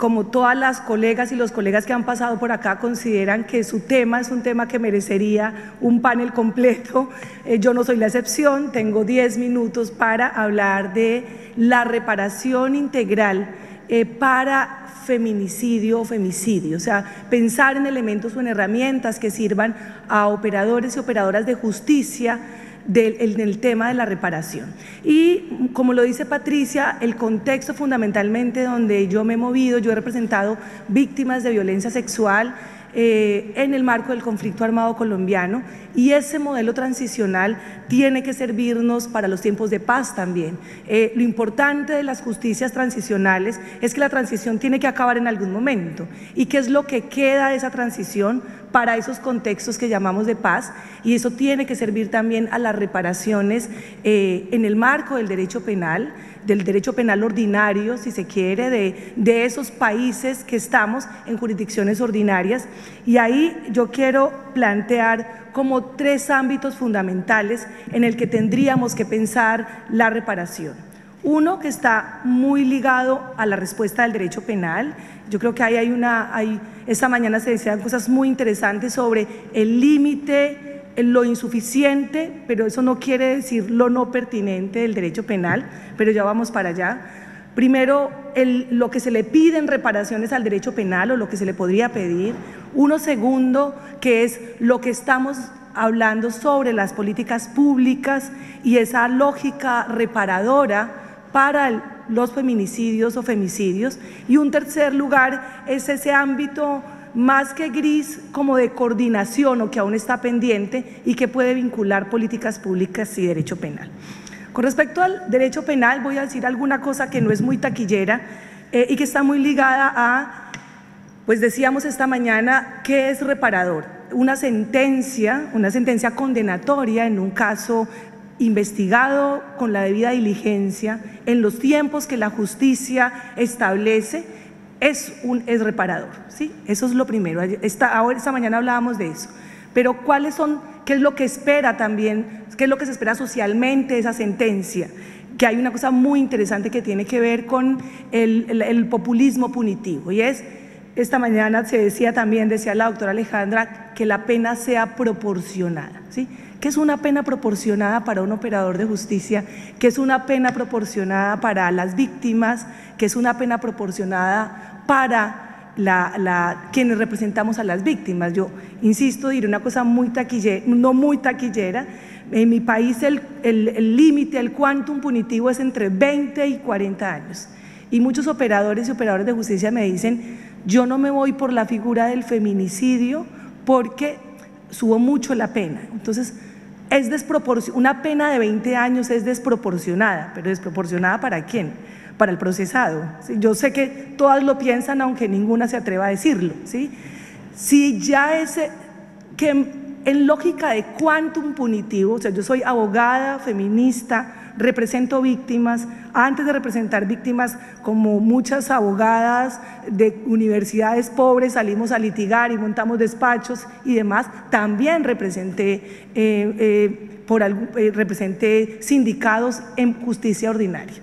como todas las colegas y los colegas que han pasado por acá consideran que su tema es un tema que merecería un panel completo, yo no soy la excepción. Tengo 10 minutos para hablar de la reparación integral para feminicidio o femicidio, o sea, pensar en elementos o en herramientas que sirvan a operadores y operadoras de justicia en el tema de la reparación. Y como lo dice Patricia, el contexto fundamentalmente donde yo me he movido, yo he representado víctimas de violencia sexual en el marco del conflicto armado colombiano, y ese modelo transicional tiene que servirnos para los tiempos de paz también. Lo importante de las justicias transicionales es que la transición tiene que acabar en algún momento, y qué es lo que queda de esa transición para esos contextos que llamamos de paz, y eso tiene que servir también a las reparaciones en el marco del derecho penal ordinario, si se quiere, de esos países que estamos en jurisdicciones ordinarias. Y ahí yo quiero plantear como 3 ámbitos fundamentales en el que tendríamos que pensar la reparación. Uno que está muy ligado a la respuesta del derecho penal. Yo creo que esta mañana se decían cosas muy interesantes sobre el límite, lo insuficiente, pero eso no quiere decir lo no pertinente del derecho penal, pero ya vamos para allá. Primero, lo que se le pide en reparaciones al derecho penal o lo que se le podría pedir. Uno segundo, que es lo que estamos hablando sobre las políticas públicas y esa lógica reparadora para los feminicidios o femicidios. Y un tercer lugar es ese ámbito más que gris, como de coordinación o que aún está pendiente y que puede vincular políticas públicas y derecho penal. Con respecto al derecho penal voy a decir alguna cosa que no es muy taquillera y que está muy ligada a, pues decíamos esta mañana, ¿qué es reparador? Una sentencia condenatoria en un caso investigado con la debida diligencia, en los tiempos que la justicia establece, es reparador, ¿sí? Eso es lo primero. Esta mañana hablábamos de eso. Pero ¿qué es lo que espera también? ¿Qué es lo que se espera socialmente de esa sentencia? Que hay una cosa muy interesante que tiene que ver con el populismo punitivo, y es, esta mañana se decía también, decía la doctora Alejandra, que la pena sea proporcionada, ¿sí? ¿Qué es una pena proporcionada para un operador de justicia? ¿Qué es una pena proporcionada para las víctimas? ¿Qué es una pena proporcionada para quienes representamos a las víctimas? Yo insisto, diré una cosa muy taquillera, no muy taquillera. En mi país el límite, el quantum punitivo es entre 20 y 40 años. Y muchos operadores y operadoras de justicia me dicen, yo no me voy por la figura del feminicidio porque subo mucho la pena. Entonces, una pena de 20 años es desproporcionada, pero ¿desproporcionada para quién? Para el procesado, ¿sí? Yo sé que todas lo piensan, aunque ninguna se atreva a decirlo, ¿sí? Si ya que en lógica de quantum punitivo, o sea, yo soy abogada, feminista, represento víctimas. Antes de representar víctimas, como muchas abogadas de universidades pobres, salimos a litigar y montamos despachos y demás. También representé sindicados en justicia ordinaria.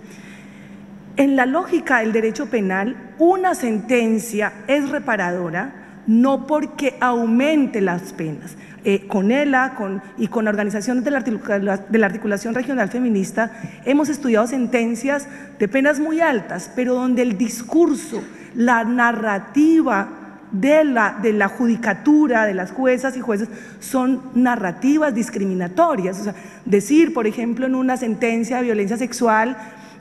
En la lógica del derecho penal, una sentencia es reparadora no porque aumente las penas. Con ELA y con la organización de la Articulación Regional Feminista hemos estudiado sentencias de penas muy altas, pero donde el discurso, la narrativa de la judicatura, de las juezas y jueces, son narrativas discriminatorias. O sea, decir, por ejemplo, en una sentencia de violencia sexual,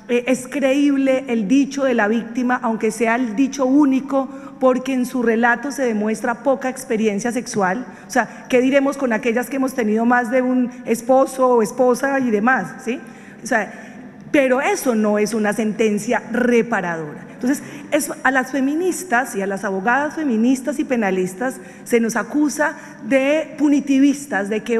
es creíble el dicho de la víctima, aunque sea el dicho único, porque en su relato se demuestra poca experiencia sexual. O sea, ¿qué diremos con aquellas que hemos tenido más de un esposo o esposa y demás? ¿Sí? O sea, pero eso no es una sentencia reparadora. Entonces, a las feministas y a las abogadas feministas y penalistas se nos acusa de punitivistas, de que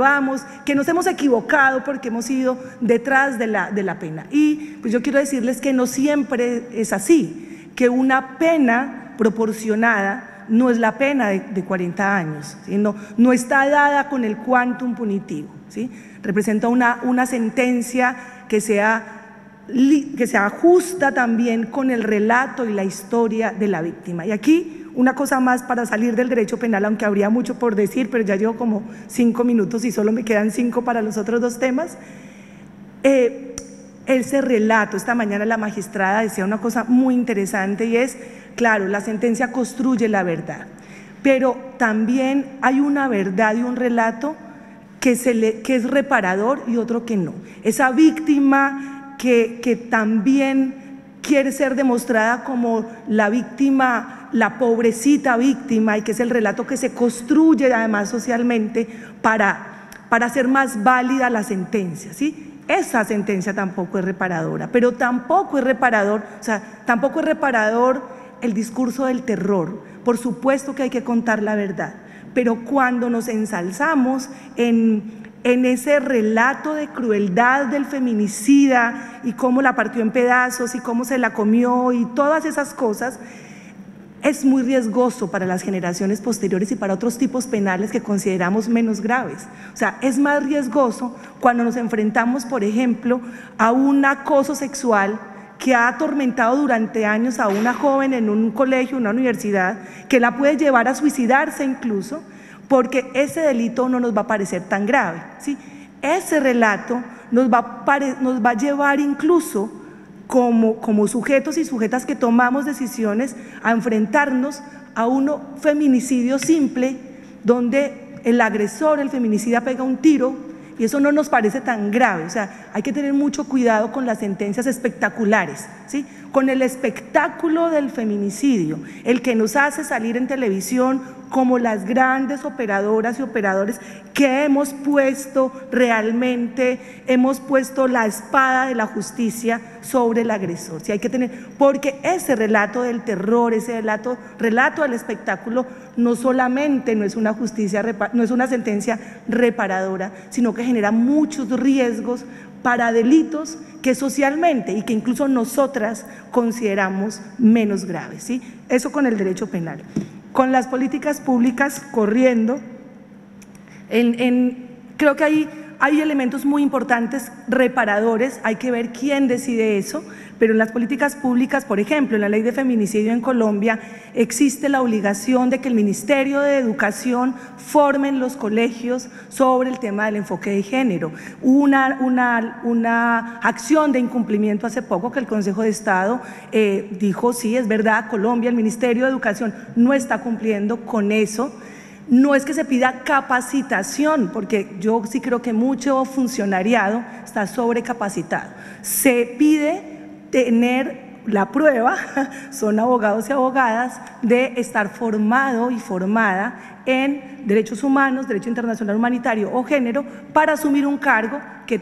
nos hemos equivocado porque hemos ido detrás de la pena. Y pues yo quiero decirles que no siempre es así, que una pena proporcionada no es la pena de 40 años, ¿sí? No está dada con el quantum punitivo, ¿sí? Representa una sentencia que sea que se ajusta también con el relato y la historia de la víctima. Y aquí una cosa más para salir del derecho penal, aunque habría mucho por decir, pero ya llevo como 5 minutos y solo me quedan 5 para los otros 2 temas. Ese relato, esta mañana la magistrada decía una cosa muy interesante y es, claro, la sentencia construye la verdad, pero también hay una verdad y un relato que es reparador y otro que no. Esa víctima que también quiere ser demostrada como la víctima, la pobrecita víctima, y que es el relato que se construye además socialmente para hacer más válida la sentencia, ¿sí? Esa sentencia tampoco es reparadora, pero tampoco es reparador, tampoco es reparador el discurso del terror. Por supuesto que hay que contar la verdad, pero cuando nos ensalzamos en ese relato de crueldad del feminicida y cómo la partió en pedazos y cómo se la comió y todas esas cosas, es muy riesgoso para las generaciones posteriores y para otros tipos penales que consideramos menos graves. O sea, es más riesgoso cuando nos enfrentamos, por ejemplo, a un acoso sexual que ha atormentado durante años a una joven en un colegio, una universidad, que la puede llevar a suicidarse incluso, porque ese delito no nos va a parecer tan grave, ¿sí? Ese relato nos va a llevar incluso como sujetos y sujetas que tomamos decisiones a enfrentarnos a un feminicidio simple donde el agresor, el feminicida, pega un tiro y eso no nos parece tan grave. O sea, hay que tener mucho cuidado con las sentencias espectaculares, ¿sí? Con el espectáculo del feminicidio, el que nos hace salir en televisión como las grandes operadoras y operadores que hemos puesto la espada de la justicia sobre el agresor. Sí, hay que tener, porque ese relato del terror, ese relato del espectáculo, no solamente no es una sentencia reparadora, sino que genera muchos riesgos para delitos que socialmente y que incluso nosotras consideramos menos graves, ¿sí? Eso con el derecho penal. Con las políticas públicas, corriendo, creo que hay elementos muy importantes reparadores, hay que ver quién decide eso, pero en las políticas públicas, por ejemplo, en la ley de feminicidio en Colombia, existe la obligación de que el Ministerio de Educación forme en los colegios sobre el tema del enfoque de género. Una acción de incumplimiento hace poco que el Consejo de Estado dijo, sí, es verdad, Colombia, el Ministerio de Educación no está cumpliendo con eso. No es que se pida capacitación, porque yo sí creo que mucho funcionariado está sobrecapacitado. Se pide tener la prueba, son abogados y abogadas, de estar formado y formada en derechos humanos, derecho internacional humanitario o género para asumir un cargo que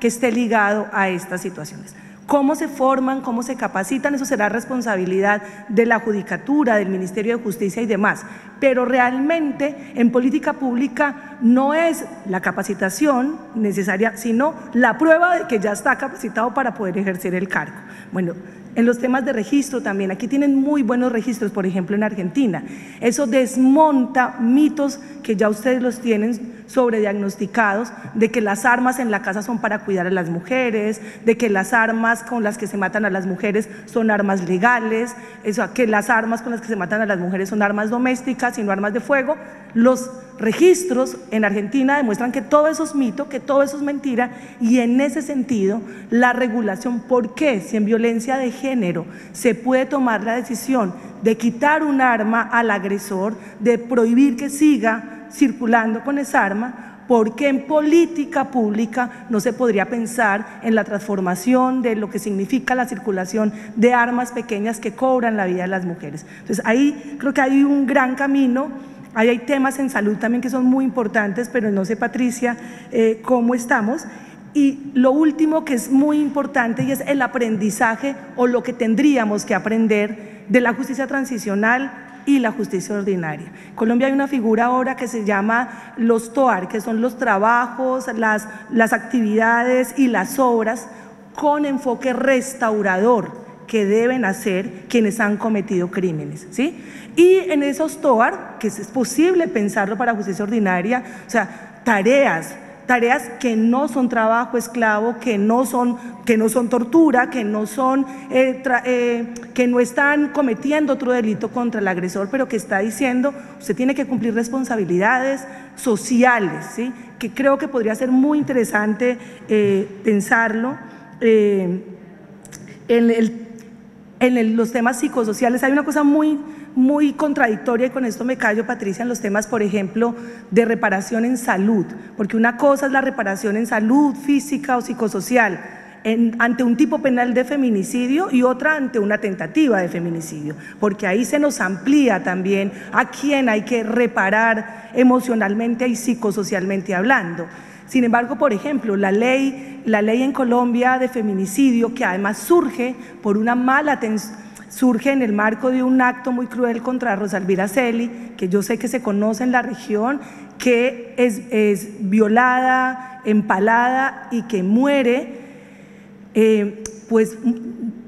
esté ligado a estas situaciones. ¿Cómo se forman, cómo se capacitan? Eso será responsabilidad de la Judicatura, del Ministerio de Justicia y demás. Pero realmente en política pública no es la capacitación necesaria, sino la prueba de que ya está capacitado para poder ejercer el cargo. Bueno, en los temas de registro también, aquí tienen muy buenos registros, por ejemplo en Argentina. Eso desmonta mitos que ya ustedes los tienen sobrediagnosticados, de que las armas en la casa son para cuidar a las mujeres, de que las armas con las que se matan a las mujeres son armas legales, que las armas con las que se matan a las mujeres son armas domésticas y no armas de fuego. Los registros en Argentina demuestran que todo eso es mito, que todo eso es mentira, y en ese sentido la regulación, ¿por qué? Si en violencia de género se puede tomar la decisión de quitar un arma al agresor, de prohibir que siga circulando con esa arma, ¿por qué en política pública no se podría pensar en la transformación de lo que significa la circulación de armas pequeñas que cobran la vida de las mujeres? Entonces ahí creo que hay un gran camino. Ahí hay temas en salud también que son muy importantes, pero no sé, Patricia, cómo estamos. Y lo último que es muy importante y es el aprendizaje o lo que tendríamos que aprender de la justicia transicional y la justicia ordinaria. En Colombia hay una figura ahora que se llama los TOAR, que son los trabajos, las actividades y las obras con enfoque restaurador que deben hacer quienes han cometido crímenes, ¿sí? Y en esos TOAR, que es posible pensarlo para justicia ordinaria, o sea, tareas tareas que no son trabajo esclavo, que no son tortura, que no están cometiendo otro delito contra el agresor, pero que está diciendo usted tiene que cumplir responsabilidades sociales, ¿sí? Que creo que podría ser muy interesante pensarlo. En los temas psicosociales hay una cosa muy contradictoria, y con esto me callo, Patricia, en los temas, por ejemplo, de reparación en salud, porque una cosa es la reparación en salud física o psicosocial ante un tipo penal de feminicidio y otra ante una tentativa de feminicidio, porque ahí se nos amplía también a quién hay que reparar emocionalmente y psicosocialmente hablando. Sin embargo, por ejemplo, la ley en Colombia de feminicidio, que además surge por una mala atención, surge en el marco de un acto muy cruel contra Rosalvira Celi, que yo sé que se conoce en la región, que es violada, empalada y que muere, pues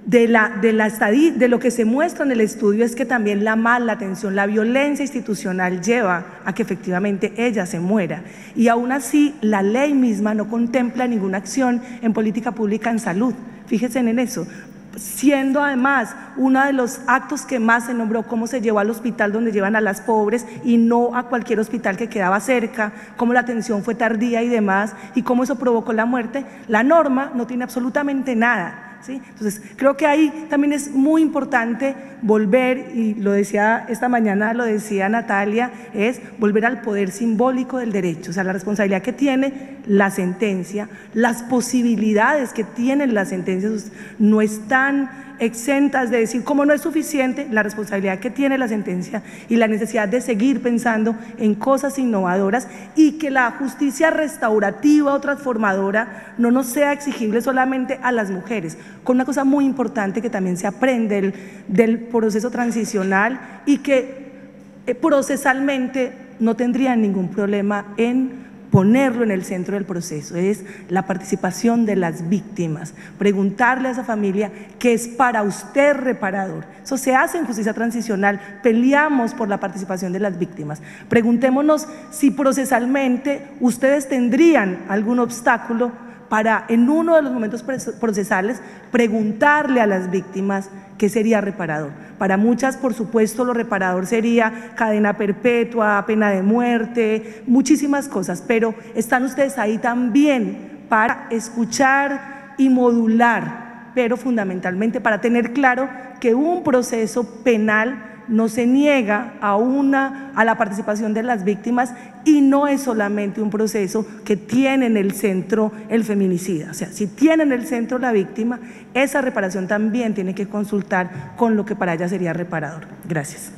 de lo que se muestra en el estudio es que también la mala atención, la violencia institucional lleva a que efectivamente ella se muera, y aún así la ley misma no contempla ninguna acción en política pública en salud. Fíjense en eso, siendo además uno de los actos que más se nombró, cómo se llevó al hospital donde llevan a las pobres y no a cualquier hospital que quedaba cerca, cómo la atención fue tardía y demás, y cómo eso provocó la muerte. La norma no tiene absolutamente nada, ¿sí? Entonces creo que ahí también es muy importante volver, y lo decía esta mañana, lo decía Natalia, es volver al poder simbólico del derecho, o sea, la responsabilidad que tiene la sentencia, las posibilidades que tienen las sentencias no están exentas de decir cómo no es suficiente, la responsabilidad que tiene la sentencia y la necesidad de seguir pensando en cosas innovadoras, y que la justicia restaurativa o transformadora no nos sea exigible solamente a las mujeres, con una cosa muy importante que también se aprende del proceso transicional y que procesalmente no tendría ningún problema en ponerlo en el centro del proceso, es la participación de las víctimas, preguntarle a esa familia qué es para usted reparador. Eso se hace en justicia transicional, peleamos por la participación de las víctimas. Preguntémonos si procesalmente ustedes tendrían algún obstáculo para, en uno de los momentos procesales, preguntarle a las víctimas qué sería reparador. Para muchas, por supuesto, lo reparador sería cadena perpetua, pena de muerte, muchísimas cosas, pero están ustedes ahí también para escuchar y modular, pero fundamentalmente para tener claro que un proceso penal no se niega a la participación de las víctimas, y no es solamente un proceso que tiene en el centro el feminicida. O sea, si tiene en el centro la víctima, esa reparación también tiene que consultar con lo que para ella sería reparador. Gracias.